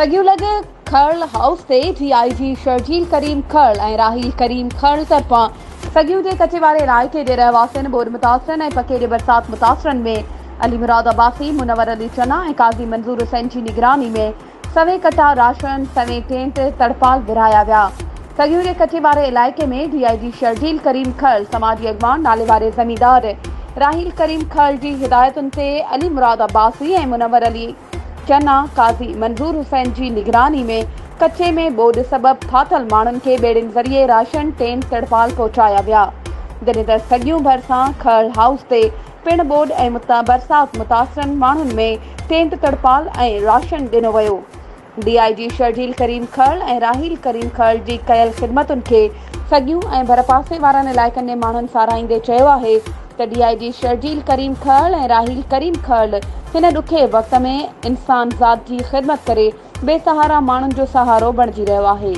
सगियूं लॻे खरल हाउस ते डीआईजी शर्जील करीम खरल ऐं राहील करीम खरल तरफ़ां सगियूं जे कचे वारे इलाइक़े जे रहवासियुनि ॿोॾि मुतासिरनि ऐं पकेरे बरसात मुतासिरनि में अली मुराद अब्बासी, मुनवर अली चना ऐं काज़ी मंज़ूर हुसैन जी निगरानी में सवें कटा राशन, सवें टेंट, तड़पाल विरहाया विया। सगियूं जे कचे वारे इलाइक़े में डीआईजी शर्जील करीम खरल समाजी अॻवान नाले वारे ज़मींदार राहील करीम खरल जी हिदायतुनि ते अली मुराद अब्बासी ऐं मुनवर अली चना, काज़ी मंज़ूर हुसैन जी निगरानी में कचे में ॿोॾि सबबि फाथल माण्हुनि खे ॿेड़ियुनि ज़रिए राशन, टेंट, तड़पाल पहुचाया विया। जॾहिं त सगियूं भरिसां खरल हाउस ते पिण ॿोॾि ऐं बरसात मुतासिरनि माण्हुनि में टेंट, तड़पाल ऐं राशन ॾिनो वियो। डीआईजी शर्जील करीम खरल ऐं राहील करीम खरल जी कयल ख़िदमतुनि खे सगियूं ऐं भरपासे वारनि इलाइक़नि जे माण्हुनि साराहींदे चयो आहे त डीआईजी शर्जील करीम खरल ऐं राहील करीम खरल हिन ॾुखे वक़्त में इंसान ज़ात जी ख़िदमत करे बेसहारा माण्हुनि जो सहारो बणिजी रहियो आहे।